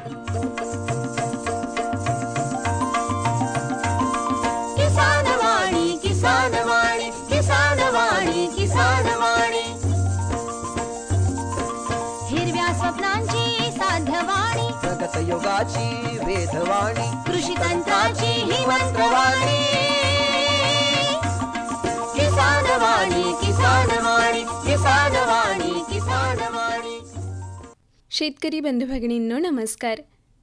किसान वाणी, किसान वाणी, किसान वाणी, किसान वाणी. हिरव्या स्वप्नांची साध्यवाणी, प्रगत योगाची वेधवाणी, कृषी तंत्राची ही मंत्रवाणी. किसान वाणी, किसान वाणी, किसान वाणी, किसान वाणी. शेतकरी बंधू भगिनींनो नमस्कार.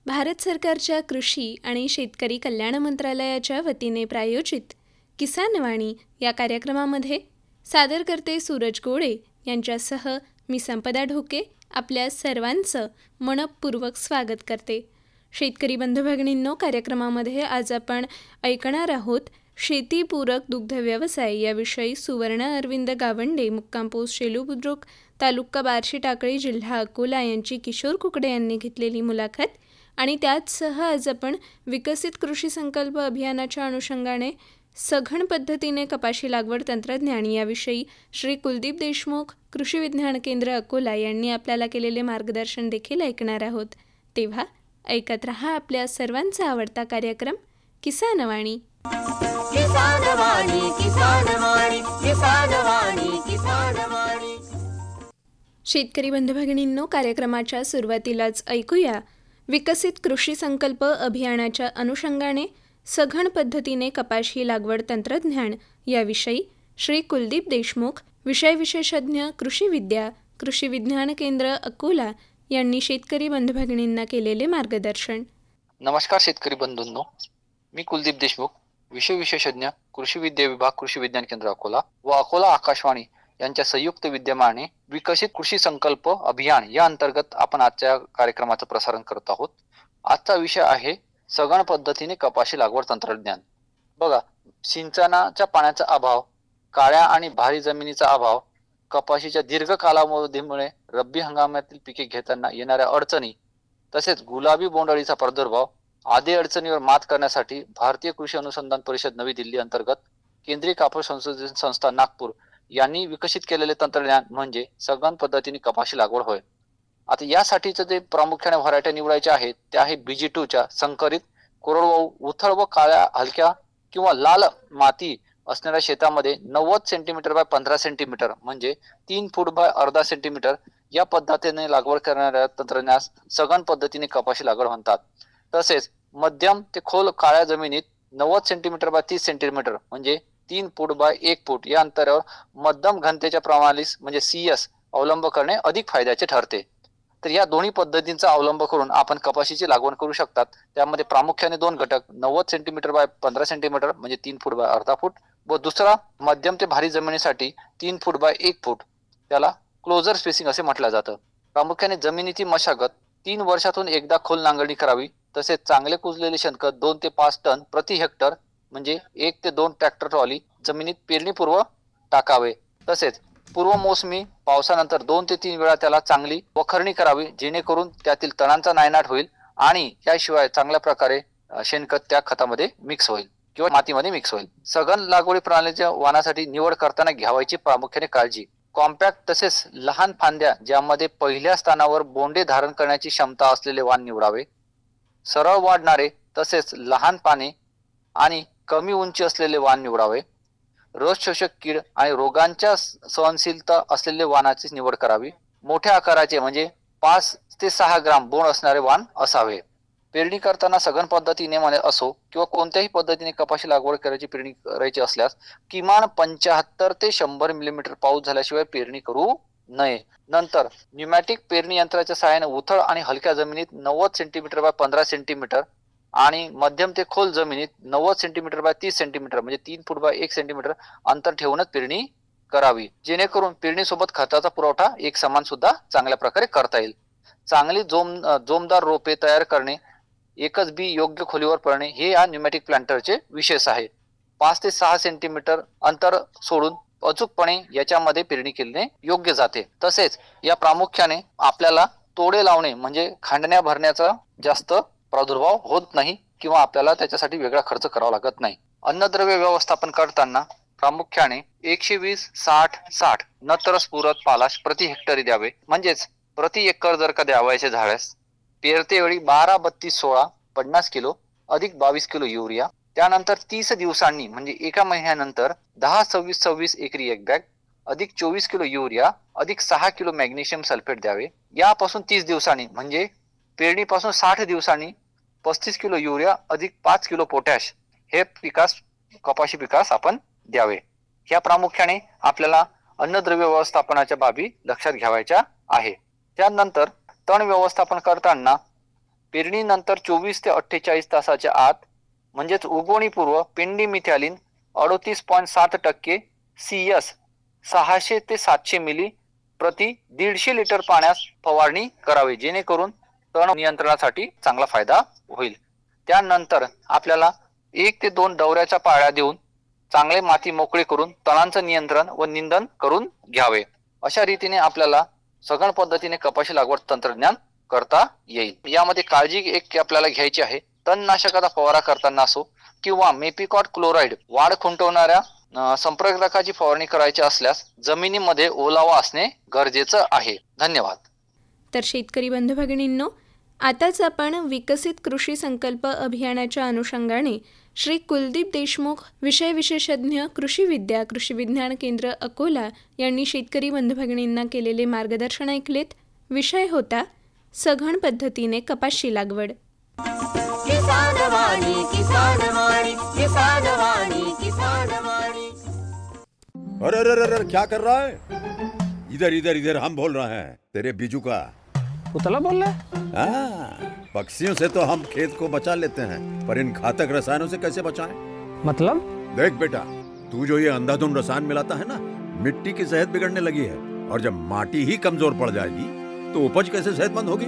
भारत सरकारच्या कृषी आणि शेतकरी कल्याण मंत्रालयाच्या वतीने प्रायोजित किसान वाणी या कार्यक्रमामध्ये सादर करते सूरज गोळे यांच्यासह मी संपदा ढोके आपल्या सर्वांचं मनपूर्वक स्वागत करते. शेतकरी बंधू भगिनींनो, कार्यक्रमामध्ये आज आपण ऐकणार आहोत शेतीपूरक दुग्ध व्यवसाय याविषयी सुवर्ण अरविंद गावंडे, मुक्काम पोस्ट शेलू बुद्रुक, तालुका बार्शी टाकळी, जिल्हा अकोला यांची किशोर कुकडे यांनी घेतलेली मुलाखत. आणि त्याचसह आज आपण विकसित कृषी संकल्प अभियानाच्या अनुषंगाने सघन पद्धतीने कपाशी लागवड तंत्रज्ञान याविषयी श्री कुलदीप देशमुख, कृषी विज्ञान केंद्र अकोला यांनी आपल्याला केलेले मार्गदर्शन देखील ऐकणार आहोत. तेव्हा ऐकत रहा आपल्या सर्वांचा आवडता कार्यक्रम किसान वाणी. किसान वाणी, किसान वाणी, किसान वाणी, किसान वाणी. शेतकरी बंधू भगिनींनो, कार्यक्रमाच्या सुरुवातीलाच ऐकूया विकसित कृषी संकल्प अभियानाच्या अनुषंगाने सघन पद्धतीने कपाशी लागवड तंत्रज्ञान याविषयी श्री कुलदीप देशमुख, विषय विशेषज्ञ कृषी विद्या, कृषी विज्ञान केंद्र अकोला यांनी शेतकरी बंधू भगिनींना केलेले मार्गदर्शन. नमस्कार शेतकरी बंधूंनो, मी कुलदीप देशमुख, विषय विशेषज्ञ कृषी विद्या विभाग, कृषी विज्ञान केंद्र अकोला व अकोला आकाशवाणी यांच्या संयुक्त विद्यमाने विकसित कृषी संकल्प अभियान या अंतर्गत आपण आजच्या कार्यक्रमाचं प्रसारण करत आहोत. आजचा विषय आहे सघन पद्धतीने कपाशी लागवड तंत्रज्ञान. बघा, सिंचनाच्या पाण्याचा अभाव, काळ्या आणि भारी जमिनीचा अभाव, कपाशीच्या दीर्घ कालावधीमुळे रब्बी हंगामातील पिके घेताना येणाऱ्या अडचणी, तसेच गुलाबी बोंडअळीचा प्रादुर्भाव आदी अडचणीवर मात करण्यासाठी भारतीय कृषी अनुसंधान परिषद नवी दिल्ली अंतर्गत केंद्रीय कापूस संशोधन संस्था नागपूर यांनी विकसित केलेले तंत्रज्ञान म्हणजे सघन पद्धतीने कपाशी लागवड होय. आता यासाठीचं जे प्रामुख्याने व्हरायटी निवडायच्या आहेत त्या आहे BG2च्या संकरित कोरडवाहू, उथळ व काळ्या, हलक्या किंवा लाल माती असणाऱ्या शेतामध्ये 90 सेंटीमीटर बाय 15 सेंटीमीटर म्हणजे 3 फूट बाय अर्धा सेंटीमीटर या पद्धतीने लागवड करणाऱ्या तंत्रज्ञानास सघन पद्धतीने कपाशी लागवड म्हणतात. तसेच मध्यम ते खोल काळ्या जमिनीत 90 सेंटीमीटर बाय 30 सेंटीमीटर म्हणजे 3 फूट बाय 1 फूट या अंतरावर मध्यम घनतेच्या प्रणालीस म्हणजे CS अवलंब करणे अधिक फायद्याचे ठरते. तर या दोन्ही पद्धतींचा अवलंब करून आपण कपाशीची लागवड करू शकतात. त्यामध्ये प्रामुख्याने दोन घटक, 90 सेंटीमीटर बाय 15 सेंटीमीटर म्हणजे 3 फूट बाय अर्धा फूट व दुसरा मध्यम ते भारी जमिनीसाठी 3 फूट बाय 1 फूट, त्याला क्लोजर स्पेसिंग असे म्हटलं जातं. प्रामुख्याने जमिनीची मशागत 3 वर्षातून एकदा खोल नांगरणी करावी. तसेच चांगले कुजलेले शेणखत 2 ते 5 टन प्रति हेक्टर म्हणजे 1 ते 2 ट्रॅक्टर ट्रॉली जमिनीत पेरणीपूर्व टाकावे. तसेच पूर्व मोसमी पावसानंतर 2 ते 3 वेळा त्याला चांगली वखरणी करावी, जेणेकरून त्यातील तणांचा नायनाट होईल आणि याशिवाय चांगल्या प्रकारे शेणखत त्या खतामध्ये मिक्स होईल किंवा मातीमध्ये मिक्स होईल. सघन लागवडी प्रणालीच्या वाणासाठी निवड करताना घ्यावायची प्रामुख्याने काळजी, कॉम्पॅक्ट तसेच लहान फांद्या ज्यामध्ये पहिल्या स्थानावर बोंडे धारण करण्याची क्षमता असलेले वाण निवडावे. सरळ वाढणारे तसेच लहान पाने आणि कमी उंची असलेले वाण निवडावे. रस शोषक कीड आणि रोगांच्या सहनशीलता असलेले वाणाची निवड करावी. मोठ्या आकाराचे म्हणजे 5 ते 6 ग्राम बोंड असणारे वाण असावे. पेरणी करताना सघन पद्धतीने असो किंवा कोणत्याही पद्धतीने कपाशी लागवड पेरणी करायची असल्यास किमान 75 ते 100 मिलीमीटर पाऊस झाल्याशिवाय पेरणी करू नये. नंतर न्यूमॅटिक पेरणी यंत्राच्या सहाय्याने उथळ आणि हलक्या जमिनीत 90 सेंटीमीटर बाय 15 सेंटीमीटर आणि मध्यम ते खोल जमिनीत 90 सेंटीमीटर बाय 30 सेंटीमीटर म्हणजे 3 फूट बाय 1 सेंटीमीटर अंतर ठेवूनच पेरणी करावी, जेणेकरून पेरणीसोबत खताचा पुरवठा एक समान सुद्धा चांगल्या प्रकारे करता येईल. चांगली जोमदार रोपे तयार करणे, एकच बी योग्य खोलीवर पडणे हे या न्यूमॅटिक प्लांटरचे विशेष आहे. 5 ते 6 सेंटीमीटर अंतर सोडून अचूकपणे याच्यामध्ये पेरणी केल्याने योग्य जाते. तसेच या प्रामुख्याने आपल्याला तोडे लावणे म्हणजे खांडण्या भरण्याचा जास्त प्रादुर्भाव होत नाही किंवा आपल्याला त्याच्यासाठी वेगळा खर्च करावा लागत नाही. अन्नद्रव्य व्यवस्थापन करताना प्रामुख्याने 120-60-60 नत्र स्फुरद पालाश प्रति हेक्टरी द्यावे. म्हणजेच प्रति एकर जर का द्यावायचे झाल्यास पेरतेवेळी 12-32-16 50 किलो अधिक 22 किलो युरिया. त्यानंतर 30 दिवसांनी म्हणजे एका महिन्यानंतर 10-26-26 एकरी एक बॅग अधिक 24 किलो युरिया अधिक 6 किलो मॅग्नेशियम सल्फेट द्यावे. यापासून 30 दिवसांनी म्हणजे पेरणीपासून 60 दिवसांनी 35 किलो युरिया अधिक 5 किलो पोटॅश हे कपाशी पिकास आपण द्यावे. ह्या प्रामुख्याने आपल्याला अन्नद्रव्य व्यवस्थापनाच्या बाबी लक्षात घ्यावायच्या आहे. त्यानंतर तण व्यवस्थापन करताना पेरणीनंतर 24 ते 48 तासाच्या आत म्हणजेच उगवणीपूर्व पेंडिमिथॅलिन 38.7% CS 600 ते 700 मिली प्रति 150 लिटर पाण्यास फवारणी करावी, जेणेकरून तण नियंत्रणासाठी चांगला फायदा होईल. त्यानंतर आपल्याला 1 ते 2 डवऱ्याच्या पाळ्या देऊन चांगले माती मोकळी करून तणांचं नियंत्रण व निंदन करून घ्यावे. अशा रीतीने आपल्याला सघन पद्धतीने कपाशी लागवड तंत्रज्ञान करता येईल. यामध्ये काळजी एक आपल्याला घ्यायची आहे. तणनाशकाचा फवारा करताना असो किंवा मेपिकॉट क्लोराईड वाढ खुंटवणाऱ्या संप्रेरकाची फवारणी करायची असल्यास जमिनीमध्ये ओलावा असणे गरजेचं आहे. धन्यवाद. तर शेतकरी बंधू भगिनींनो, आताच आपण विकसित कृषी संकल्प अभियानाच्या अनुषंगाने श्री कुलदीप देशमुख विषय विशेषज्ञ कृषी विज्ञान केंद्र अकोला यांनी शेतकरी बंधू भगिनींना केलेले मार्गदर्शन ऐकलेत. विषय होता सघन पद्धतीने कपाशी लागवड. किसानवाणी किसानवाणी किसानवाणी किसानवाणी. अरे अरे अरे क्या कर रहा है? इधर इधर इधर हम बोल रहे हैं तेरे बीजू का. पुतला बोल रहा है? हाँ, पक्षियों से तो हम खेत को बचा लेते हैं, पर इन घातक रसायनों से कैसे बचाएं? मतलब? देख बेटा, तू जो ये अंधाधुंध रसायन मिलाता है ना, मिट्टी की सेहत बिगड़ने लगी है. और जब माटी ही कमजोर पड़ जाएगी तो उपज कैसे सेहतमंद होगी?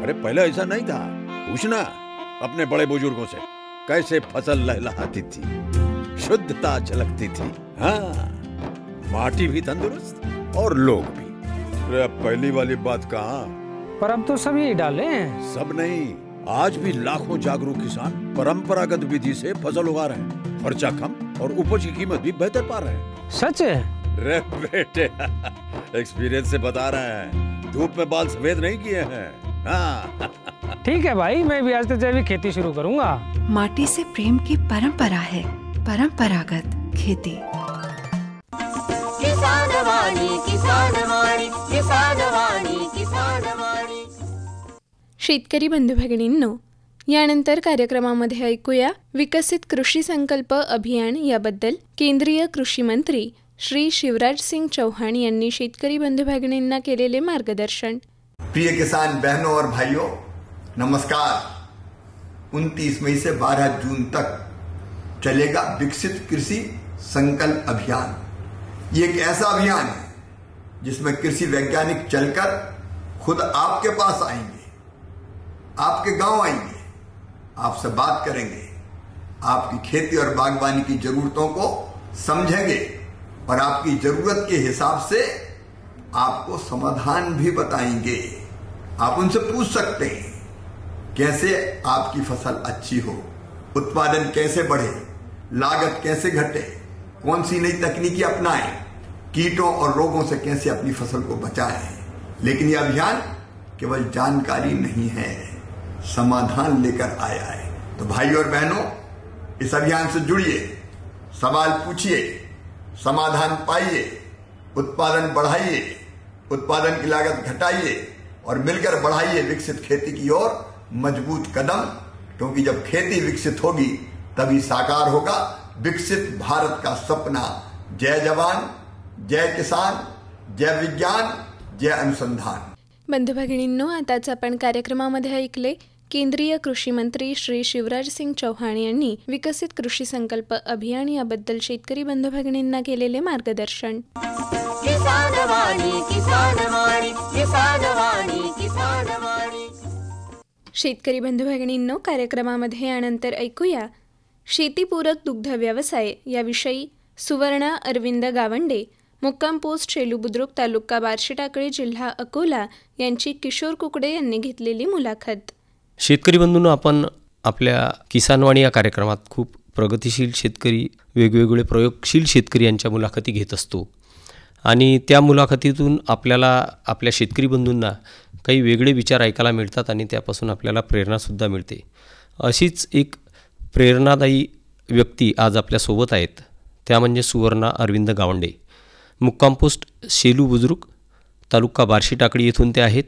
अरे पहले ऐसा नहीं था. पूछना अपने बड़े बुजुर्गों से, कैसे फसल लहलहाती थी, शुद्धता झलकती थी. हाँ, माटी भी तंदुरुस्त और लोग भी. अरे पहली वाली बात कहाँ, पर अब तो सब यही डाले हैं. सब नहीं, आज भी लाखों जागरूक किसान परंपरागत विधि से फसल उगा रहे हैं. खर्चा कम और उपज की कीमत भी बेहतर पा रहे हैं. सच है? रे बेटे, एक्सपीरियंस से बता रहे हैं. धूप में बाल सफेद नहीं किए हैं. हाँ. ठीक है भाई, मैं भी आज से जैविक खेती शुरू करूंगा. माटी से प्रेम की परंपरा है परंपरागत खेती. किसानवाणी किसानवाणी किसानवाणी किसानवाणी. शेतकरी बंधू भगिनींनो, यानंतर कार्यक्रमामध्ये ऐकूया विकसित कृषी संकल्प अभियान याबद्दल केंद्रीय कृषी मंत्री श्री शिवराज सिंग चौहान यांनी शेतकरी बंधू भगिनींना केलेले मार्गदर्शन. प्रिय किसान बहनों और भाइयों, नमस्कार. 29 मई से 12 जून तक चलेगा विकसित कृषि संकल्प अभियान. ये एक ऐसा अभियान है जिसमें कृषि वैज्ञानिक चलकर खुद आपके पास आएंगे, आपके गांव आएंगे, आपसे बात करेंगे, आपकी खेती और बागवानी की जरूरतों को समझेंगे और आपकी जरूरत के हिसाब से आपको समाधान भी बताएंगे. आप उनसे पूछ सकते हैं कैसे आपकी फसल अच्छी हो, उत्पादन कैसे बढ़े, लागत कैसे घटे, कौन सी नई तकनीकी अपनाएं, कीटों और रोगों से कैसे अपनी फसल को बचाएं. लेकिन यह अभियान केवल जानकारी नहीं है, समाधान लेकर आया है. तो भाइयों और बहनों, इस अभियान से जुड़िए, सवाल पूछिए, समाधान पाइए, उत्पादन बढ़ाइए, उत्पादन की लागत घटाइए और मिलकर बढ़ाइए विकसित खेती की ओर मजबूत कदम. क्योंकि जब खेती विकसित होगी तभी साकार होगा विकसित भारत का सपना. जय जवान, जय किसान, जय विज्ञान, जय अनुसंधान. बंधू भगिनींनो, आताच आपण कार्यक्रमामध्ये ऐकले केंद्रीय कृषी मंत्री श्री शिवराज सिंग चौहान यांनी विकसित कृषी संकल्प अभियान याबद्दल शेतकरी बंधू भगिनींना केलेले मार्गदर्शन. किसानवाणी किसानवाणी किसानवाणी किसानवाणी. शेतकरी बंधू भगिनींनो, कार्यक्रमामध्ये यानंतर ऐकूया शेतीपूरक दुग्ध व्यवसाय याविषयी सुवर्णा अरविंद गावंडे, मुक्काम पोस्ट शेलू बुद्रुक, तालुका बार्शीटाकळी, जिल्हा अकोला यांची किशोर कुकडे यांनी घेतलेली मुलाखत. शेतकरी बंधूंनो, आपण आपल्या किसानवाणी या कार्यक्रमात खूप प्रगतिशील शेतकरी, वेगवेगळे प्रयोगशील शेतकरी यांच्या मुलाखती घेत असतो आणि त्या मुलाखतीतून आपल्याला आपल्या शेतकरी बंधूंना काही वेगळे विचार ऐकायला मिळतात आणि त्यापासून आपल्याला प्रेरणासुद्धा मिळते. अशीच एक प्रेरणादायी व्यक्ती आज आपल्यासोबत आहेत. त्या म्हणजे सुवर्णा अरविंद गावंडे. मुक्काम पोस्ट शेलू बुजुर्ग, तालुका बार्शी टाकळी येथून ते आहेत.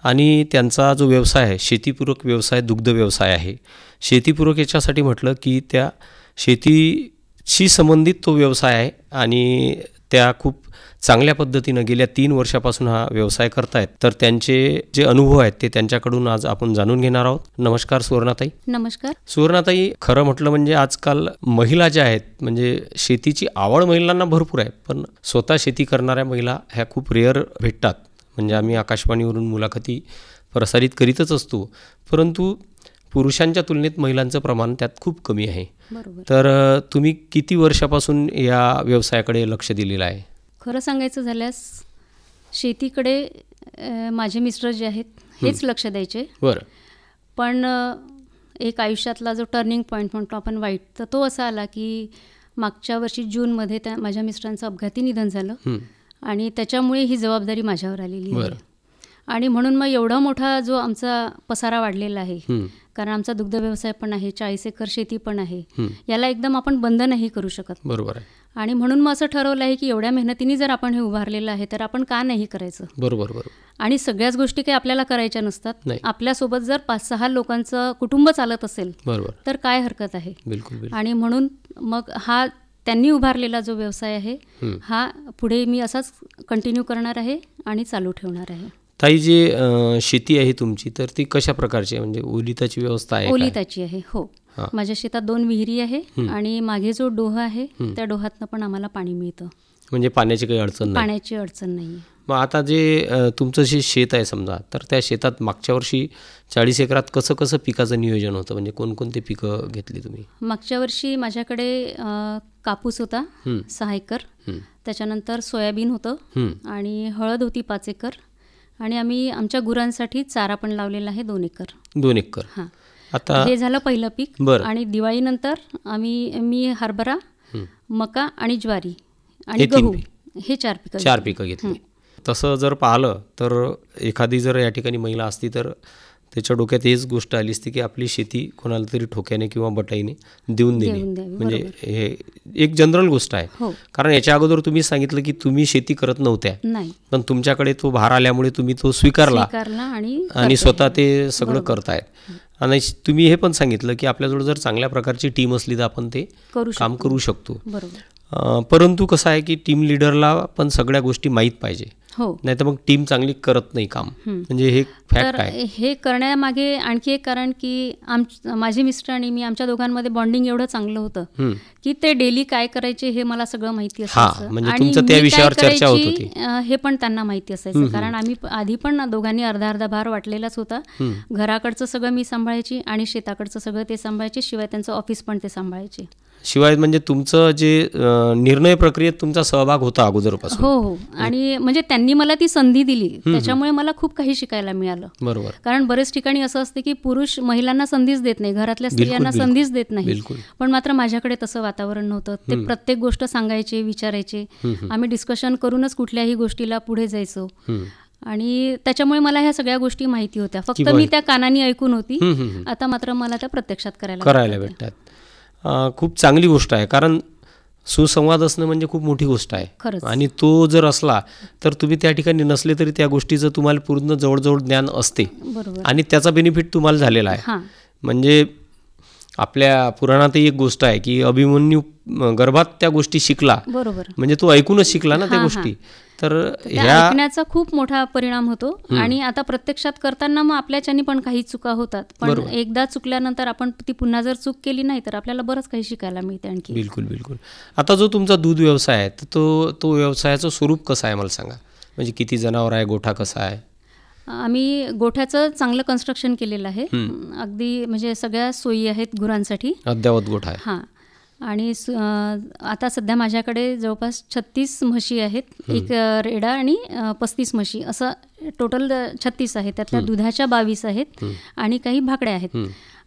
आणि त्यांचा जो व्यवसाय आहे शेतीपूरक व्यवसाय, दुग्ध व्यवसाय आहे. शेतीपूरक याच्यासाठी म्हटलं की त्या शेतीशी संबंधित तो व्यवसाय आहे आणि त्या खूप चांगल्या पद्धतीनं गेल्या 3 वर्षापासून हा व्यवसाय करतायत. तर त्यांचे जे अनुभव आहेत ते त्यांच्याकडून आज आपण जाणून घेणार आहोत. नमस्कार सुवर्णाताई. नमस्कार. सुवर्णाताई, खरं म्हटलं म्हणजे आजकाल महिला ज्या आहेत, म्हणजे शेतीची आवड महिलांना भरपूर आहे, पण स्वतः शेती करणाऱ्या महिला ह्या खूप रेअर भेटतात. म्हणजे आम्ही आकाशवाणीवरून मुलाखती प्रसारित करीतच असतो, परंतु पुरुषांच्या तुलनेत महिलांचं प्रमाण त्यात खूप कमी आहे. तर तुम्ही किती वर्षापासून या व्यवसायाकडे लक्ष दिलेलं आहे? खरं सांगायचं झाल्यास शेतीकडे माझे मिस्टर जे आहेत हेच लक्ष द्यायचे. बरं. पण एक आयुष्यातला जो टर्निंग पॉईंट म्हणतो आपण वाईट, तर तो असा आला की मागच्या वर्षी जूनमध्ये माझ्या मिस्टरांचं अपघाती निधन झालं आणि त्याच्यामुळे ही जबाबदारी माझ्यावर आलेली आहे. आणि म्हणून मग एवढा मोठा जो आमचा पसारा वाढलेला आहे, कारण आमचा दुग्ध व्यवसाय पण आहे, 40 एकर शेती पण आहे, याला एकदम आपण बंद नाही करू शकत. बरोबर आहे. आणि म्हणून मग असं ठरवलं आहे की एवढ्या मेहनतीने जर आपण हे उभारलेलं आहे तर आपण का नाही करायचं. बरोबर बरोबर. आणि सगळ्याच गोष्टी काही आपल्याला करायच्या नसतात. आपल्यासोबत जर 5-6 लोकांचं कुटुंब चालत असेल तर काय हरकत आहे. बिलकुल. आणि म्हणून मग हा त्यांनी उभारलेला जो व्यवसाय आहे हा पुढे मी असाच कंटिन्यू करणार आहे आणि चालू ठेवणार आहे. ताई, जे शेती आहे तुमची तर ती कशा प्रकारची आहे? म्हणजे ओलिताची व्यवस्था आहे? ओलिताची आहे, हो. माझ्या शेतात 2 विहिरी आहे आणि मागे जो डोह आहे त्या डोहातनं पण आम्हाला पाणी मिळतं. म्हणजे पाण्याची काही अडचण नाही? पाण्याची अडचण नाही. मग आता जे तुमचं जे शेत आहे समजा, तर त्या शेतात मागच्या वर्षी 40 एकरात कसं कसं पिकाचं नियोजन होतं? म्हणजे कोणकोणते पिकं घेतली तुम्ही? मागच्या वर्षी माझ्याकडे कापूस होता 6 एकर, त्याच्यानंतर सोयाबीन होतं आणि हळद होती 5 एकर आणि आम्ही आमच्या गुरांसाठी चारा पण लावलेला आहे 2 एकर. 2 एकर. हां. आता हे झालं पहिलं पीक. आणि दिवाळीनंतर मी हरभरा, मका आणि ज्वारी आणि गहू हे 4 पिकं घेतली. तसं जर पाहिलं तर एखादी जर या ठिकाणी महिला असती तर त्याच्या डोक्यात हेच गोष्ट आली असती की आपली शेती कोणाला तरी ठोक्याने किंवा बटाईने देऊन देणे. म्हणजे हे एक जनरल गोष्ट आहे. कारण याच्या अगोदर तुम्ही सांगितलं की तुम्ही शेती करत नव्हत्या, पण तुमच्याकडे तो भार आल्यामुळे तुम्ही तो स्वीकारला आणि स्वतः ते सगळं करतायत. आणि तुम्ही हे पण सांगितलं की आपल्याजवळ जर चांगल्या प्रकारची टीम असली तर आपण ते काम करू शकतो. परंतु कसं आहे की टीम लिडरला पण सगळ्या गोष्टी माहीत पाहिजे, नाही तर मग टीम चांगली करत नाही काम. म्हणजे हे फॅक्ट आहे. हे करण्यामागे आणखी एक कारण की माझे मिस्टर आणि मी, आमच्या दोघांमध्ये बॉन्डिंग एवढं चांगलं होतं की ते डेली काय करायचे हे मला सगळं माहिती असायचं आणि त्या विषयावर चर्चा होत होती हे पण त्यांना माहिती असायचं. कारण आम्ही आधी पण दोघांनी अर्धा भार वाटलेलाच होता. घराकडचं सगळं मी सांभाळायची आणि शेताकडचं सगळं ते सांभाळायचे, शिवाय त्यांचं ऑफिस पण ते सांभाळायचे. शिवाय म्हणजे तुमचं जे निर्णय प्रक्रियेत तुमचा सहभाग होता अगोदरपासून? हो. आणि म्हणजे त्यांनी मला ती संधी दिली, त्याच्यामुळे मला खूप काही शिकायला मिळालं. बरोबर. कारण बरेच ठिकाणी असं असते की पुरुष महिलांना संधीच देत नाही, घरातल्या स्त्रियांना संधीच देत नाही. पण मात्र माझ्याकडे तसं वातावरण नव्हतं. ते प्रत्येक गोष्ट सांगायचे, विचारायचे. आम्ही डिस्कशन करूनच कुठल्याही गोष्टीला पुढे जायचो आणि त्याच्यामुळे मला ह्या सगळ्या गोष्टी माहिती होत्या. फक्त मी त्या कानाने ऐकून होती. आता मात्र मला त्या प्रत्यक्षात करायला भेटतात. खूप चांगली गोष्ट आहे, कारण सुसंवाद असणं म्हणजे खूप मोठी गोष्ट आहे. आणि तो जर असला तर तुम्ही त्या ठिकाणी नसले तरी त्या गोष्टीचं तुम्हाला पूर्ण जवळजवळ ज्ञान असते आणि त्याचा बेनिफिट तुम्हाला झालेला आहे. म्हणजे आपल्या पुराणातही एक गोष्ट आहे की अभिमन्यू गर्भात त्या गोष्टी शिकला, म्हणजे तो ऐकूनच शिकला ना त्या गोष्टी. तर ह्या ऐकण्याचा खूप मोठा परिणाम होतो आणि आता प्रत्यक्षात करताना मग आपल्याच्यानी पण काही चुका होतात, पण एकदा चुकल्यानंतर आपण ती पुन्हा जर चूक केली नाही तर आपल्याला बरंच काही शिकायला मिळते आणखी. बिलकुल बिलकुल. आता जो तुमचा दूध व्यवसाय आहे तर तो व्यवसायाचं स्वरूप कसं आहे मला सांगा? म्हणजे किती जनावर आहे, गोठा कसा आहे? आम्ही गोठ्याचं चांगलं कन्स्ट्रक्शन केलेलं आहे. अगदी म्हणजे सगळ्या सोयी आहेत गुरांसाठी. अद्यावत गोठा आहे. हां. आणि आता सध्या माझ्याकडे जवळपास 36 म्हशी आहेत, एक रेडा आणि 35 म्हशी, असं टोटल 36 आहेत. त्यातल्या दुधाच्या 22 आहेत आणि काही भाकड्या आहेत.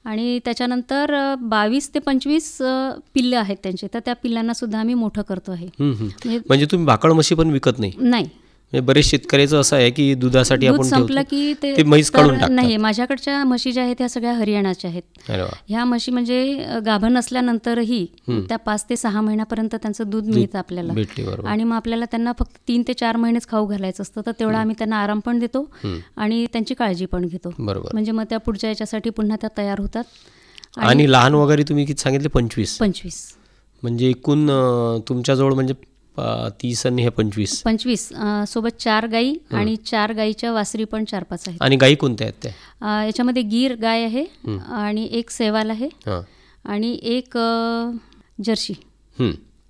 आणि त्याच्यानंतर 22 ते 25 पिल्लं आहेत त्यांचे, तर त्या पिल्लांना सुद्धा आम्ही मोठं करतो आहे. म्हणजे तुम्ही भाकड म्हशी पण विकत नाही? नाही. म्हणजे बरेच शेतकऱ्याचं असं आहे की दुधासाठी दूध आपण संपलं ठेवतो, की ते म्हैस काढून तर टाकतात. नाही, माझ्याकडच्या म्हशी ज्या आहेत त्या सगळ्या हरियाणाच्या आहेत. अरे वा. ह्या म्हशी म्हणजे गाभण असल्यानंतरही त्या 5 ते 6 महिन्यापर्यंत त्यांचं दूध मिळतं आपल्याला. भेटते, बरोबर. आणि मग आपल्याला त्यांना फक्त 3 ते 4 महिनेच खाऊ घालायचं असतं, तर तेवढा आम्ही त्यांना आराम पण देतो आणि त्यांची काळजी पण घेतो. बरोबर. म्हणजे मग त्या पुढच्या याच्यासाठी पुन्हा त्या तयार होतात. आणि लहान वगैरे तुम्ही किती सांगितले? 25. म्हणजे एकूण तुमच्याजवळ म्हणजे 30 आणि हे 25 सोबत 4 गाई आणि 4 गाईच्या वासरी पण 4-5 आहेत. आणि गाई कोणत्या आहेत त्या? याच्यामध्ये गीर गाय आहे आणि एक सेवाल आहे आणि एक जर्सी.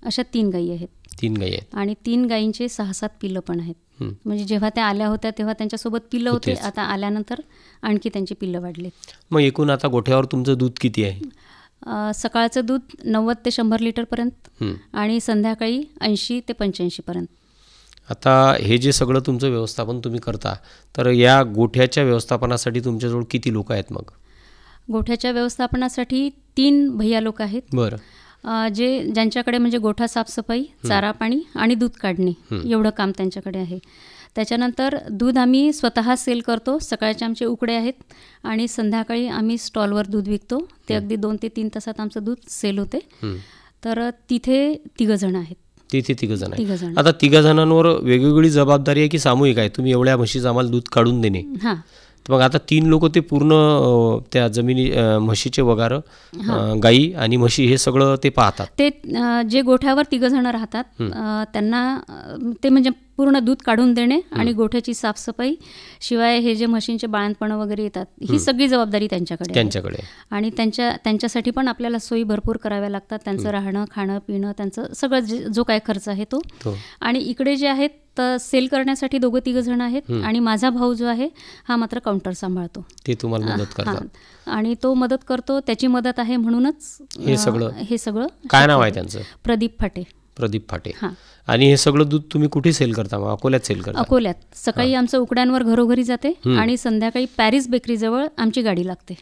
अशा 3 गाई आहेत. 3 गाई आहेत आणि 3 गायींचे 6-7 पिल्लं पण आहेत. म्हणजे जेव्हा त्या आल्या होत्या तेव्हा त्यांच्यासोबत पिल्लं होते, आता आल्यानंतर आणखी त्यांची पिल्लं वाढले. मग एकूण आता गोठ्यावर तुमचं दूध किती आहे? सकाळचं दूध 90 ते 100 लिटरपर्यंत आणि संध्याकाळी 80 ते 85 पर्यंत. आता हे जे सगळं तुमचं व्यवस्थापन तुम्ही करता, तर या गोठ्याच्या व्यवस्थापनासाठी तुमच्याजवळ किती लोक आहेत? मग गोठ्याच्या व्यवस्थापनासाठी 3 भैया लोक आहेत. बरं. ज्यांच्याकडे म्हणजे गोठा साफसफाई, चारा पाणी आणि दूध काढणे एवढं काम त्यांच्याकडे आहे. त्याच्यानंतर दूध आम्ही स्वतः सेल करतो. सकाळचे आमचे उकडे आहेत आणि संध्याकाळी आम्ही स्टॉलवर दूध विकतो. ते अगदी 2 ते 3 तासात आमचं दूध सेल होते. तर तिथे 3 जण आहेत. तिथे 3 जण आहेत. आता 3 जणांवर वेगवेगळी जबाबदारी आहे की सामूहिक आहे? तुम्ही एवढ्या म्हशीचं आम्हाला दूध काढून देणे. हां. मग आता 3 लोक ते पूर्ण त्या जमिनी म्हशीचे वगार, गाई आणि म्हशी हे सगळं ते पाहतात. ते जे गोठ्यावर 3 जण राहतात त्यांना ते म्हणजे पूर्ण दूध काढून देणे आणि गोठ्याची साफसफाई, शिवाय हे जे म्हशींचे बाळंतपणं वगैरे येतात ही सगळी जबाबदारी त्यांच्याकडे. आणि त्यांच्यासाठी पण आपल्याला सोयी भरपूर कराव्या लागतात. त्यांचं राहणं, खाणं, पिणं, त्यांचं सगळं जो काय खर्च आहे तो. आणि इकडे जे आहेत तर सेल करण्यासाठी 2-3 जण आहेत आणि माझा भाऊ जो आहे हा मात्र काउंटर सांभाळतो. ते तुम्हाला मदत करतात. आणि तो मदत करतो, त्याची मदत आहे म्हणूनच हे सगळं. काय नाव आहे त्यांचं? प्रदीप फाटे. हां. आणि हे सगळं दूध तुम्ही कुठे सेल करता? मग अकोल्यात सेल करता? अकोल्यात. सकाळी आमचं उकड्यांवर घरोघरी जाते आणि संध्याकाळी पॅरिस बेकरीजवळ आमची गाडी लागते.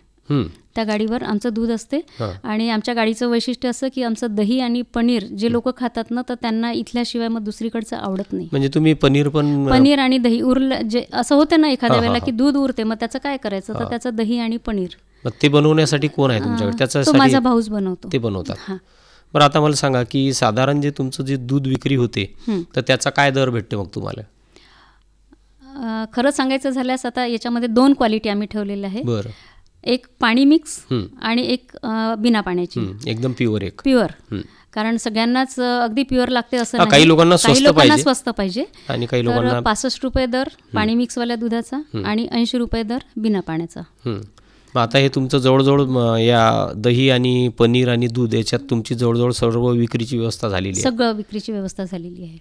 त्या गाडीवर आमचं दूध असते. आणि आमच्या गाडीचं वैशिष्ट्य असं की आमचं दही आणि पनीर जे लोक खातात ना, तर त्यांना इथल्याशिवाय मग दुसरीकडचं आवडत नाही. म्हणजे तुम्ही पनीर आणि दही उरलं, जे असं होतं ना एखाद्या वेळेला की दूध उरते, मग त्याचं काय करायचं, तर त्याचं दही आणि पनीर. मग ते बनवण्यासाठी कोण आहे तुमच्याकडे? त्याचा माझा भाऊच बनवतो. ते बनवतात. बरं, आता मला सांगा की साधारण जे तुमचं जे दूध विक्री होते तर त्याचा काय दर भेटते मग तुम्हाला? खरं सांगायचं झाल्यास आता याच्यामध्ये 2 क्वालिटी आम्ही ठेवलेल्या आहे. बरं. एक पाणी मिक्स आणि एक बिना पाण्याची, एकदम प्युअर. कारण सगळ्यांनाच अगदी प्युअर लागते असं नाही. काही लोकांना स्वस्त पाहिजे आणि काही लोकांना 65 रुपये दर पाणी मिक्सवाल्या दुधाचा आणि 80 रुपये दर बिना पाण्याचा. आता हे तुमचं जवळजवळ या दही आणि पनीर आणि दूध याच्यात तुमची जवळजवळ सर्व विक्रीची व्यवस्था झालेली आहे? सगळं विक्रीची व्यवस्था झालेली आहे.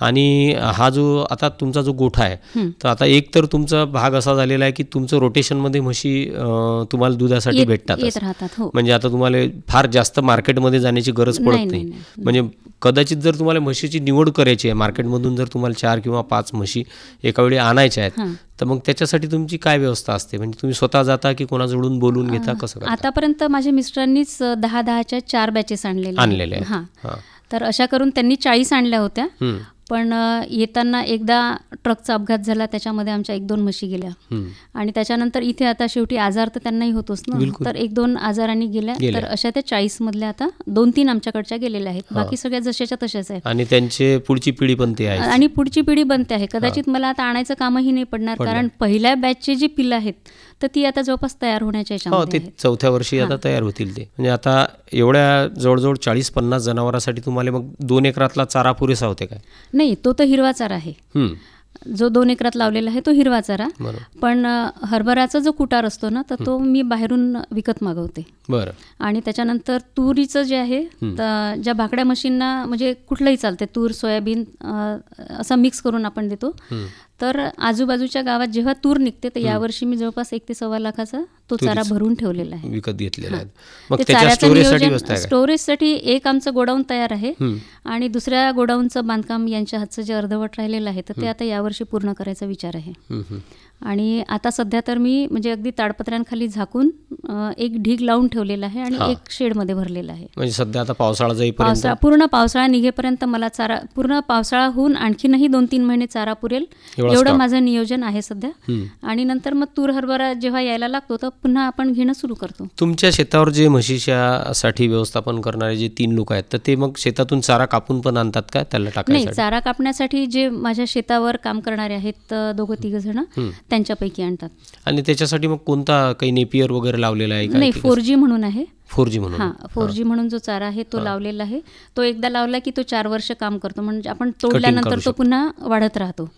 आणि हा जो आता तुमचा जो गोठा आहे, तर आता एक तर तुमचा भाग असा झालेला आहे की तुमचं रोटेशनमध्ये म्हशी तुम्हाला दुधासाठी भेटतात. म्हणजे आता तुम्हाला फार जास्त मार्केटमध्ये जाण्याची गरज पडत नाही. म्हणजे कदाचित जर तुम्हाला म्हशीची निवड करायची आहे मार्केटमधून, जर तुम्हाला 4 किंवा 5 म्हशी एका वेळी आणायच्या आहेत, तर मग त्याच्यासाठी तुमची काय व्यवस्था असते? म्हणजे तुम्ही स्वतः जाता की कोणाजवळून बोलून घेता, कसं करता? आतापर्यंत माझ्या मिस्टरांनीच 10-10च्या 4 बॅचेस आणलेले आहेत. तर अशा करून त्यांनी 40 आणल्या होत्या. पण येताना एकदा ट्रकचा अपघात झाला, त्याच्यामध्ये आमच्या 1-2 म्हशी गेल्या. आणि त्याच्यानंतर इथे आता शेवटी आजार तर त्यांनाही होतोच ना, तर 1-2 आजारांनी गेल्या. तर अशा त्या 40 मधल्या आता 2-3 आमच्याकडच्या गेलेल्या आहेत. बाकी सगळ्या जशाच्या तशाच आहेत. आणि त्यांची पुढची पिढी बनते आहे. आणि पुढची पिढी बनते आहे. कदाचित मला आता आणायचं कामही नाही पडणार, कारण पहिल्या बॅचची जी पिल्लं आहेत तर ती आता जवळपास तयार होण्याच्या याच्यामध्ये आहेत. 4थ्या वर्षी आता तयार होतील ते. म्हणजे आता एवढ्या जवळजवळ 40-50 जनावरांसाठी तुम्हाला मग 2 एकरातला चारा पुरेसा होते काय? नाही, तो तर हिरवा चारा आहे. जो 2 एकरात लावलेला आहे तो हिरवा चारा. पण हरभराचा जो कुटार असतो ना, तर तो मी बाहेरून विकत मागवते. बरं. आणि त्याच्यानंतर तुरीचं जे आहे, ज्या भाकड्या मशीनना म्हणजे कुठलंही चालते, तूर, सोयाबीन असं मिक्स करून आपण देतो. तर आजूबाजूच्या गावात जेव्हा तूर निघते, तर यावर्षी मी जवळपास 1 ते 1.25 लाखाचा तो चारा भरून ठेवलेला आहे, विकत घेतलेला आहे. मग त्याच्या स्टोरेजसाठी एक आमचं गोडाऊन तयार आहे आणि दुसऱ्या गोडाऊनचं बांधकाम यांच्या हातचं जे अर्धवट राहिलेलं आहे, तर ते आता यावर्षी पूर्ण करायचा विचार आहे. आणि आता सध्या तर मी म्हणजे अगदी ताडपत्र्यांखाली झाकून एक ढीग लावून ठेवलेला आहे आणि एक शेडमध्ये भरलेला आहे. म्हणजे सध्या आता पावसाळा जाईपर्यंत, पूर्ण पावसाळा निघेपर्यंत मला चारा, पूर्ण पावसाळा होऊन आणखीनही 2-3 महिने चारा पुरेल एवढं माझं नियोजन आहे सध्या. आणि नंतर मग तूर हरभरा जेव्हा यायला लागतो तर पुन्हा आपण घेणं सुरू करतो. तुमच्या शेतावर जे म्हशीसाठी व्यवस्थापन करणारे जे 3 लोक आहेत, तर ते मग शेतातून चारा कापून पण आणतात का त्याला टाकायसाठी? नाही, चारा कापण्यासाठी जे माझ्या शेतावर काम करणारे आहेत 2-3 जण त्यांच्यापैकी आणतात. आणि त्याच्यासाठी मग कोणता काही नेपियर वगैरे लावलेला आहे का? नाही, 4G म्हणून आहे. 4G म्हणून? हां, 4G म्हणून जो चारा आहे तो लावलेला आहे. तो एकदा लावला की तो 4 वर्ष काम करतो, म्हणजे आपण तोडल्यानंतर तो पुन्हा वाढत राहतो.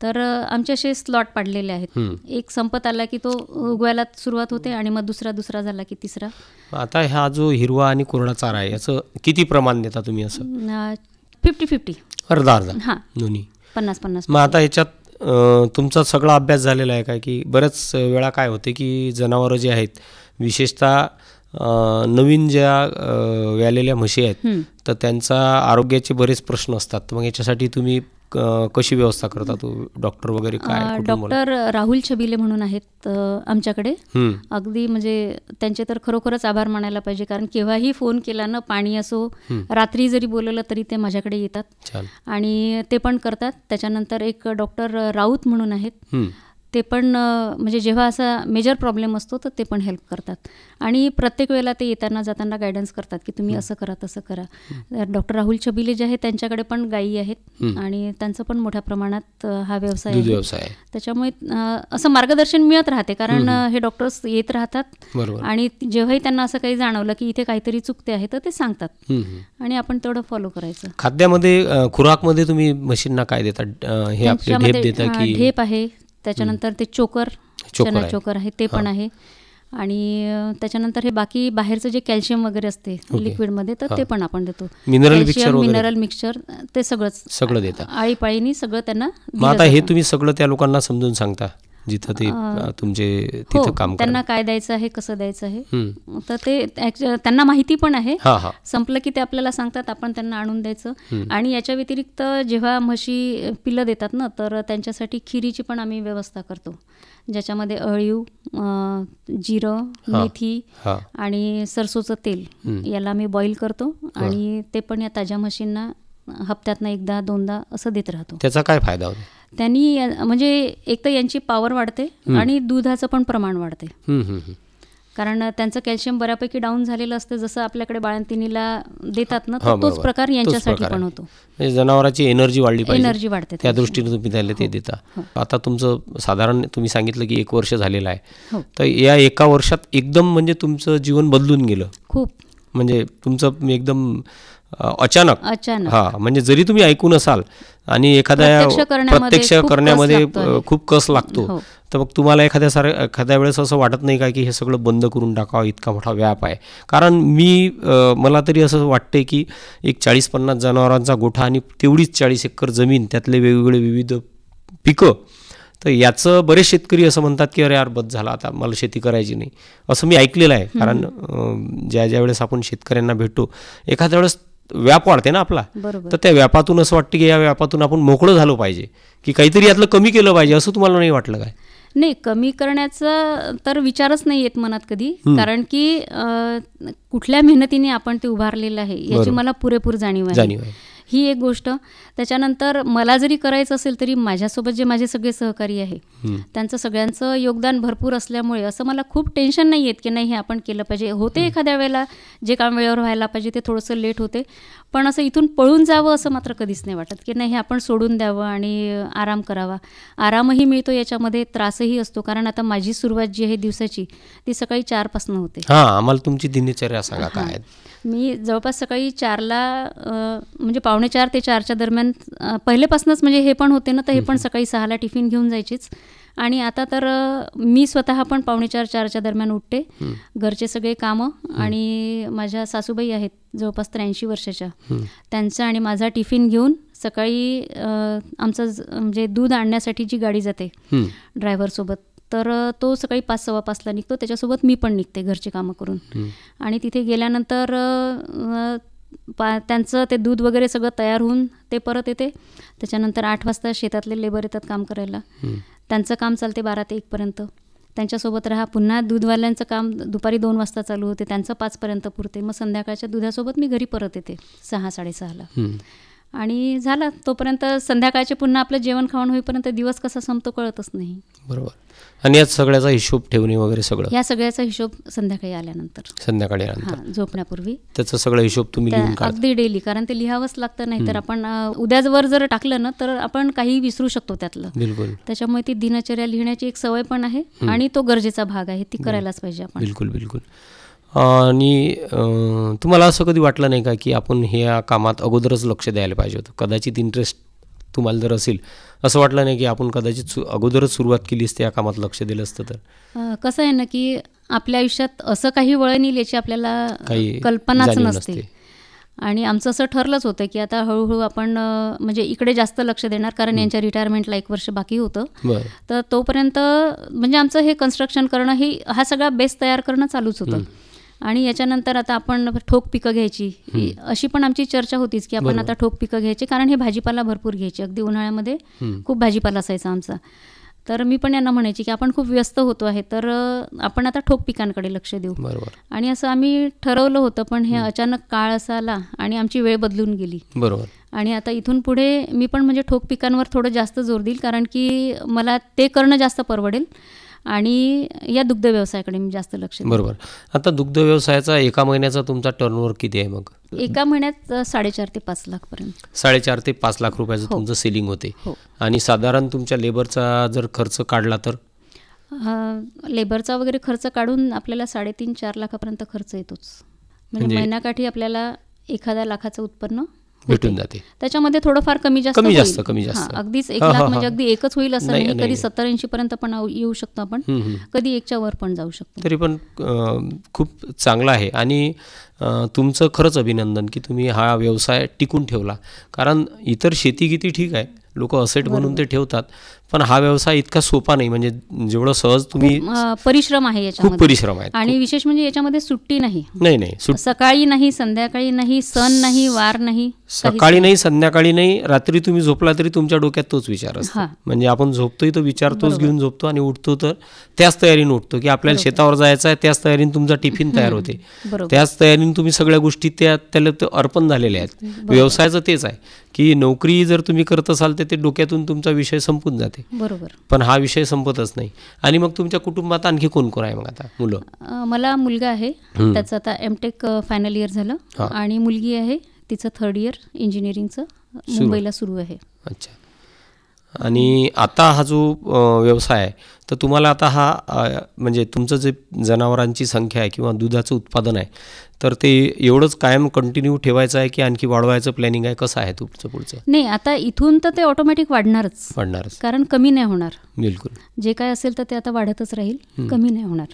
तर आमचे असे स्लॉट पाडलेले आहेत. एक संपत आला की तो उगवायला सुरुवात होते आणि मग दुसरा झाला की तिसरा. आता हा जो हिरवा आणि कोरडा चारा आहे याचं किती प्रमाण देता तुम्ही? असं 50-50, अर्धा हां, दोन्ही 50-50. मग आता याच्यात तुमचा सगळा अभ्यास झालेला आहे का? की बऱ्याच वेळा काय होते की जनावरं जे आहेत, विशेषतः नवीन ज्या व्यालेल्या म्हशी आहेत, तर त्यांचा आरोग्याचे बरेच प्रश्न असतात. मग याच्यासाठी तुम्ही कशी व्यवस्था करता? तो डॉक्टर वगैरे काय? डॉक्टर राहुल छबिले म्हणून आहेत आमच्याकडे. अगदी म्हणजे त्यांचे तर खरोखरच आभार मानायला पाहिजे, कारण केव्हाही फोन केला ना, पाणी असो, रात्री जरी बोलवलं तरी ते माझ्याकडे येतात आणि ते पण करतात. त्याच्यानंतर एक डॉक्टर राऊत म्हणून आहेत, ते पण म्हणजे जेव्हा असा मेजर प्रॉब्लेम असतो तर ते पण हेल्प करतात. आणि प्रत्येक वेळेला ते येताना जाताना गायडन्स करतात की तुम्ही असं करा तसं करा. डॉक्टर राहुल छबिले जे आहेत त्यांच्याकडे पण गायी आहेत आणि त्यांचं पण मोठ्या प्रमाणात हा व्यवसाय आहे. त्याच्यामुळे असं मार्गदर्शन मिळत राहते, कारण हे डॉक्टर्स येत राहतात आणि जेव्हाही त्यांना असं काही जाणवलं की इथे काहीतरी चुकते आहे तर ते सांगतात आणि आपण तेवढं फॉलो करायचं. खाद्यामध्ये, खुराकमध्ये तुम्ही म्हशींना काय देतात? हे आपले ढेप देता की? ढेप आहे, त्याच्यानंतर ते चोकर आहे ते पण आहे. आणि त्याच्यानंतर हे बाकी बाहेरचं जे कॅल्शियम वगैरे असते लिक्विडमध्ये तर ते पण आपण देतो. मिनरल मिक्सचर ते सगळं देतात आळीपाळीनी सगळं त्यांना. मग आता हे तुम्ही सगळं त्या लोकांना समजून सांगता जिथं ते तुमचे तिथं काम, त्यांना काय द्यायचं आहे, कसं द्यायचं आहे, तर ते त्यांना माहिती पण आहे. संपलं की ते आपल्याला सांगतात, आपण त्यांना आणून द्यायचं. आणि याच्या व्यतिरिक्त जेव्हा म्हशी पिल्लं देतात ना, तर त्यांच्यासाठी खिरीची पण आम्ही व्यवस्था करतो, ज्याच्यामध्ये अळीव, जिरं, मेथी आणि सरसोचं तेल याला आम्ही बॉईल करतो आणि ते पण या ताज्या म्हशींना हप्त्यातनं 1-2दा असं देत राहतो. त्याचा काय फायदा होतो? त्यांनी म्हणजे एक तर यांची पॉवर वाढते आणि दुधाचं पण प्रमाण वाढते, कारण त्यांचं कॅल्शियम बऱ्यापैकी डाऊन झालेलं असतं. जसं आपल्याकडे बाळंतिणीला देतात ना, तर तोच प्रकार यांच्यासाठी पण होतो. जनावरांची एनर्जी वाढली पाहिजे, एनर्जी वाढते, त्या दृष्टीने तुम्ही त्याला ते देता. आता तुमचं साधारण तुम्ही सांगितलं की 1 वर्ष झालेलं आहे, तर या 1 वर्षात एकदम म्हणजे तुमचं जीवन बदलून गेलं खूप, म्हणजे तुमचं एकदम अचानक. म्हणजे जरी तुम्ही ऐकून असाल आणि प्रत्यक्ष करण्यामध्ये खूप कस लागतो, तर मग तुम्हाला एखाद्या वेळेस असं वाटत नाही का की हे सगळं बंद करून टाकावं, इतका मोठा व्याप आहे? कारण मला तरी असं वाटतंय की एक 40-50 जनावरांचा गोठा आणि तेवढीच 40 एकर जमीन, त्यातले वेगवेगळे विविध पिकं, तर याचं बरेच शेतकरी असं म्हणतात की अरे यार बस झाला, आता मला शेती करायची नाही, असं मी ऐकलेलं आहे. कारण ज्या वेळेस आपण शेतकऱ्यांना भेटतो, एखाद्या वेळेस व्याप वाढते ना आपला, तर त्या व्यापातून असं वाटतं की या व्यापातून आपण मोकळं झालं पाहिजे, की काहीतरी यातलं कमी केलं पाहिजे, असं तुम्हाला नाही वाटलं काय? नाही, कमी करण्याचा तर विचारच नाही येत मनात कधी, कारण की कुठल्या मेहनतीने आपण ते उभारलेलं आहे याची मला पुरेपूर जाणीव आहे. ही एक गोष्ट. त्याच्यानंतर मला जरी करायचं असेल तरी माझ्यासोबत जे माझे सगळे सहकारी आहे त्यांचं सगळ्यांचं योगदान भरपूर असल्यामुळे असं मला खूप टेन्शन नाही येत की नाही हे आपण केलं पाहिजे. होते एखाद्या वेळेला जे काम वेळेवर व्हायला पाहिजे ते थोडंसं लेट होते, पण असं इथून पळून जावं असं मात्र कधीच नाही वाटत की नाही हे आपण सोडून द्यावं आणि आराम करावा. आरामही मिळतो याच्यामध्ये, त्रासही असतो, कारण आता माझी सुरुवात जी आहे दिवसाची ती सकाळी 4 पासून होते. आम्हाला तुमची दिनचर्या सांगा काय? मी जवळपास सकाळी 4ला म्हणजे 3:45 ते 4च्या दरम्यान पहिलेपासूनच म्हणजे हे पण होते ना, तर हे पण सकाळी 6ला टिफिन घेऊन जायचीच. आणि आता तर मी स्वतः पण 3:45-4च्या दरम्यान उठते, घरचे सगळे कामं, आणि माझ्या सासूबाई आहेत जवळपास 83 वर्षाच्या, त्यांचा आणि माझा टिफिन घेऊन सकाळी आमचं म्हणजे दूध आणण्यासाठी जी गाडी जाते ड्रायव्हरसोबत, तर तो सकाळी 5-5:15ला निघतो, त्याच्यासोबत मी पण निघते घरची कामं करून. आणि तिथे गेल्यानंतर त्यांचं ते दूध वगैरे सगळं तयार होऊन ते परत येते. त्याच्यानंतर 8 वाजता शेतातले लेबर येतात काम करायला, त्यांचं काम चालते 12 ते 1पर्यंत. त्यांच्यासोबत राहा. पुन्हा दूधवाल्यांचं काम दुपारी 2 वाजता चालू होते, त्यांचं 5पर्यंत पुरते. मग संध्याकाळच्या दुधासोबत मी घरी परत येते 6-6:30ला. आणि झालं तोपर्यंत संध्याकाळचे पुन्हा आपलं जेवण खावण होईपर्यंत दिवस कसा संपतो कळतच नाही. बरोबर. आणि यात सगळ्याचा हिशोब ठेवणे वगैरे सगळं, या सगळ्याचा हिशोब संध्याकाळी आल्यानंतर झोपण्यापूर्वी त्याचा सगळा हिशोब तुम्ही लिहून काढता? अगदी डेली, कारण ते लिहावंच लागतं. नाही तर आपण उद्यावर जर टाकलं ना तर आपण काही विसरू शकतो त्यातलं. बिलकुल. त्याच्यामुळे ती दिनचर्या लिहिण्याची एक सवय पण आहे आणि तो गरजेचा भाग आहे, ती करायलाच पाहिजे आपण. बिलकुल बिलकुल. आणि तुम्हाला असं कधी वाटलं नाही का की आपण ह्या कामात अगोदरच लक्ष द्यायला पाहिजे होतं? कदाचित इंटरेस्ट तुम्हाला जर असेल, असं वाटलं नाही की आपण कदाचित अगोदरच सुरुवात केली असते, या कामात लक्ष दिलं असतं तर? कसं आहे ना की आपल्या आयुष्यात असं काही वळण येईल याची आपल्याला कल्पनाच नसते. आणि आमचं असं ठरलंच होतं की आता हळूहळू आपण म्हणजे इकडे जास्त लक्ष देणार, कारण यांच्या रिटायरमेंटला 1 वर्ष बाकी होतं. तर तोपर्यंत म्हणजे आमचं हे कन्स्ट्रक्शन करणं, हा सगळा बेस तयार करणं चालूच होतं. आणि याच्यानंतर आता आपण ठोक पिकं घ्यायची, अशी पण आमची चर्चा होतीच की आपण आता ठोक पिकं घ्यायची, कारण हे भाजीपाला भरपूर घ्यायचे. अगदी उन्हाळ्यामध्ये खूप भाजीपाला असायचा आमचा. तर मी पण यांना म्हणायची की आपण खूप व्यस्त होतो आहे, तर आपण आता ठोक पिकांकडे लक्ष देऊ. आणि असं आम्ही ठरवलं होतं, पण हे अचानक काळ असा आला आणि आमची वेळ बदलून गेली. बरोबर. आणि आता इथून पुढे मी पण म्हणजे ठोक पिकांवर थोडं जास्त जोर देईल, कारण की मला ते करणं जास्त परवडेल आणि या दुग्ध व्यवसायाकडे मी जास्त लक्ष देईन. बरोबर. आता दुग्ध व्यवसायाचा एका महिन्याचा तुमचा टर्नओव्हर किती आहे मग? एका महिन्यात 4.5 ते 5 लाखपर्यंत. 4.5 ते 5 लाख रुपयाचं तुमचं सेलिंग होते. आणि साधारण तुमच्या लेबरचा जर खर्च काढला तर? लेबरचा वगैरे खर्च काढून आपल्याला 3.5-4 लाखापर्यंत खर्च येतोच. म्हणजे महिन्याकाठी आपल्याला 1 लाखाचं उत्पन्न भेटून जाते. त्याच्यामध्ये थोडंफार कमी जास्त. अगदीच 1 लाख म्हणजे अगदी एकच होईल असं नाही. कधी 70-80 पर्यंत पण येऊ शकतो आपण, कधी 1च्या वर पण जाऊ शकतो. तरी पण खूप चांगलं आहे. आणि तुमचं खरंच अभिनंदन की तुम्ही हा व्यवसाय टिकून ठेवला. कारण इतर शेती किती ठीक आहे, लोक असेट म्हणून ते ठेवतात, पण हा व्यवसाय इतका सोपा नाही. म्हणजे जेवढं सहज तुम्ही, परिश्रम आहे याच्यामध्ये, खूप परिश्रम आहे. आणि विशेष म्हणजे याच्यामध्ये सुट्टी नाही. नाही, सकाळी नाही, संध्याकाळी नाही, सण नाही, वार नाही, सकाळी नाही, संध्याकाळी नाही, रात्री तुम्ही झोपला तरी तुमच्या डोक्यात तोच विचार असतो. म्हणजे आपण झोपतोय तो विचार तोच घेऊन झोपतो, आणि उठतो तर त्याच तयारीने उठतो की आपल्याला शेतावर जायचं आहे, त्याच तयारीने तुमचा टिफिन तयार होते, त्याच तयारीने तुम्ही सगळ्या गोष्टी त्याला अर्पण झालेल्या आहेत. व्यवसायाचं तेच आहे की नोकरी जर तुम्ही करत असाल तर ते डोक्यातून तुमचा विषय संपून जाते. बरोबर. पण हा विषय संपतच नाही. आणि मग तुमच्या कुटुंबात आणखी कोण कोण आहे मग आता? मुलं? मला मुलगा आहे, त्याचं आता M.Tech फायनल इयर झालं, आणि मुलगी आहे, तिचं 3rd इयर इंजिनिअरिंगचं मुंबईला सुरू आहे. अच्छा. आणि आता हा जो व्यवसाय आहे, तर तुम्हाला आता हा म्हणजे तुमचं जे जनावरांची संख्या आहे किंवा दुधाचं उत्पादन आहे, तर ते एवढंच कायम कंटिन्यू ठेवायचं आहे की आणखी वाढवायचं प्लॅनिंग आहे? कसं आहे तुमचं पुढचं? नाही, आता इथून तर ते ऑटोमॅटिक वाढणारच, कारण कमी नाही होणार. बिलकुल. जे काय असेल तर ते आता वाढतच राहील, कमी नाही होणार.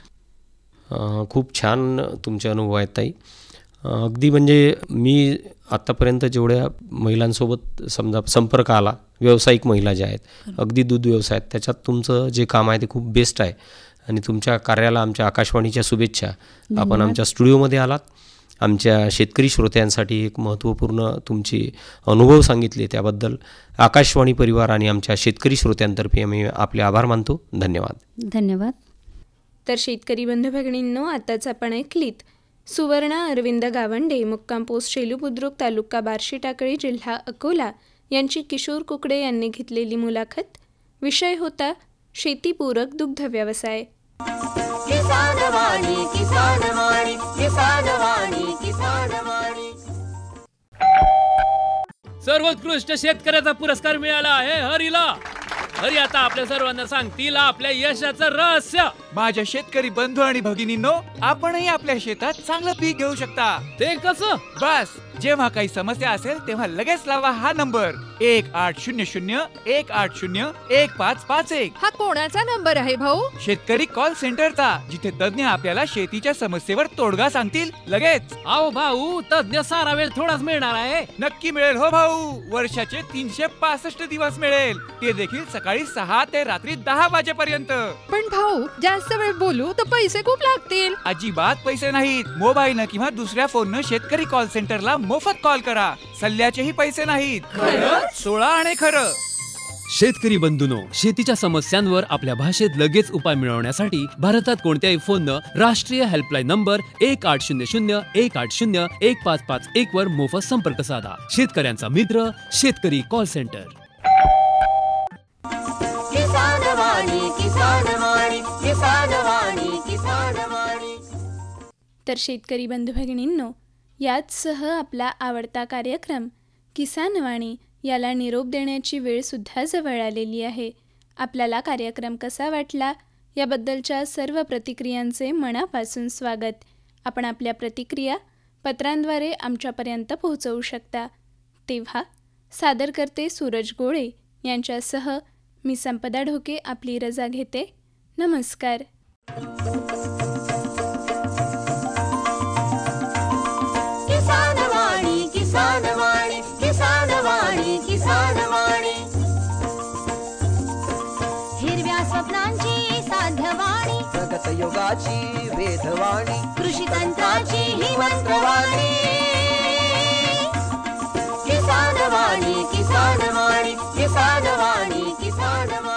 खूप छान तुमचे अनुभव आहेत ताई. अगदी म्हणजे मी आत्तापर्यंत जेवढ्या महिलांसोबत समजा संपर्क आला, व्यावसायिक महिला ज्या आहेत, अगदी दूध व्यवसायात, त्याच्यात तुमचं जे काम आहे ते खूप बेस्ट आहे. आणि तुमच्या कार्याला आमच्या आकाशवाणीच्या शुभेच्छा. आपण आमच्या स्टुडिओमध्ये आलात, आमच्या शेतकरी श्रोत्यांसाठी एक महत्त्वपूर्ण तुमचे अनुभव सांगितले, त्याबद्दल आकाशवाणी परिवार आणि आमच्या शेतकरी श्रोत्यांतर्फे आम्ही आपले आभार मानतो. धन्यवाद. धन्यवाद. तर शेतकरी बंधू भगिनींनो, आताच आपण ऐकलीत सुवर्णा अरविंद गावंडे, मुक्काम पोस्ट शेलू बुद्रुक, तालुका बार्शी टाकळी, जिल्हा अकोला, यांची किशोर कुकडे यांनी घेतलेली मुलाखत. विषय होता शेतीपूरक दुग्ध व्यवसाय. किसानवाणी, किसानवाणी, किसानवाणी, किसानवाणी. सर्वोत्कृष्ट शेतकऱ्याचा पुरस्कार मिळाला आहे हरीला. हरी आता आपल्या सर्वांना सांगतील आपल्या यशाचं रहस्य. माझ्या शेतकरी बंधू आणि भगिनींनो, आपणही आपल्या शेतात चांगलं पीक घेऊ शकता. ते कसं? बस, जेव्हा काही समस्या असेल तेव्हा लगेच लावा हा नंबर 1800-180-1551. हा कोणाचा नंबर आहे भाऊ? शेतकरी कॉल सेंटरचा, जिथे तज्ञ आपल्याला शेतीच्या समस्येवर तोडगा सांगतील लगेच. आओ भाऊ, तज्ञ सारा वेळ थोडाच मिळणार आहे. नक्की मिळेल हो भाऊ, वर्षाचे 365 दिवस मिळेल, ते देखील सकाळी 6 ते रात्री 10 वाजेपर्यंत. पण भाऊ, जास्त वेळ बोलू तर पैसे खूप लागतील. अजिबात पैसे नाहीत. मोबाईलनं किंवा दुसऱ्या फोननं शेतकरी कॉल सेंटरला मोफत कॉल करा. सल्ल्याचेही पैसे नाहीत. 16 आणि खरं. शेतकरी बंधूंनो, शेतीच्या समस्यांवर आपल्या भाषेत लगेच उपाय मिळवण्यासाठी भारतात कोणत्याही फोननं राष्ट्रीय हेल्पलाईन नंबर 1800-180-1551 वर मोफत संपर्क साधा. शेतकऱ्यांचा मित्र शेतकरी कॉल सेंटर. किसान वाणी, किसान वाणी, किसान वाणी, किसान वाणी. तर शेतकरी बंधू भगिनींनो, याचसह आपला आवडता कार्यक्रम किसान वाणी याला निरोप देण्याची वेळसुद्धा जवळ आलेली आहे. आपल्याला कार्यक्रम कसा वाटला याबद्दलच्या सर्व प्रतिक्रियांचे मनापासून स्वागत. आपण आपल्या प्रतिक्रिया पत्रांद्वारे आमच्यापर्यंत पोहोचवू शकता. तेव्हा सादर करते सूरज गोळे यांच्यासह मी संपदा ढोके आपली रजा घेते. नमस्कार. किसान वाणी, किसान वाणी, किसान वाणी, किसान वाणी. हिरव्या स्वप्नांची साध्यवाणी, प्रगत योगाची वेधवाणी, कृषी तंत्राची ही मंत्रवाणी. किसान वाणी, किसान वाणी, किसान वाणी, किसान वाणी.